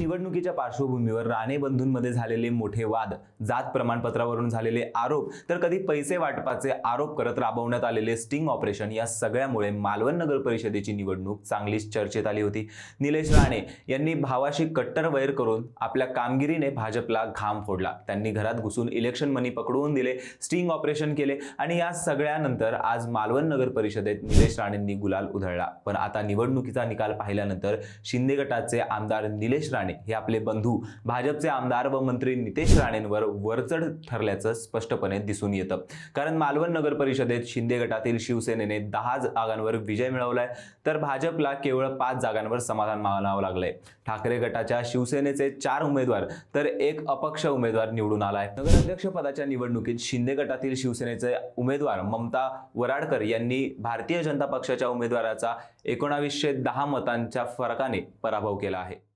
निवडणुकीच्या पार्श्वभूमीवर राणे बंधूंमध्ये झालेले मोठे वाद, जात प्रमाणपत्रावरून झालेले आरोप, तर कधी पैसे वाटपाचे आरोप करत राबवण्यात आलेले स्टिंग ऑपरेशन या सगळ्यामुळे मालवण नगर परिषदेची निवडणूक चांगलीच चर्चेत आली होती। निलेश राणे यांनी भावाशी कट्टर वैर करून आपल्या कामगिरीने भाजपला घाम फोडला। त्यांनी घरात घुसून इलेक्शन मनी पकडवून दिले, स्टिंग ऑपरेशन केले आणि या सगळ्यानंतर आज मालवण नगर परिषदेत निलेश राणेंनी गुलाल उधळला। पण आता निवडणुकीचा निकाल पाहिल्यानंतर शिंदे गटाचे आमदार निलेश राणे हे आपले बंधू भाजपचे आमदार व मंत्री नितेश राणेंवर वरचढ ठरल्याचं स्पष्टपणे दिसून येतं। कारण मालवण नगर परिषदेत शिंदे गटातील शिवसेनेने 10 जागांवर विजय मिळवलाय, तर भाजपला केवळ 5 जागांवर समाधान मानावं लागलंय। ठाकरे गटाच्या शिवसेनेचे 4 उमेदवार तर 1 अपक्ष उमेदवार निवडून आलाय। नगराध्यक्ष पदाच्या निवडणुकीत शिंदे गटातील शिवसेनेचे उमेदवार ममता वराडकर यांनी भारतीय जनता पक्षाच्या उमेदवाराचा 1910 मतांच्या फरकाने पराभव केला आहे।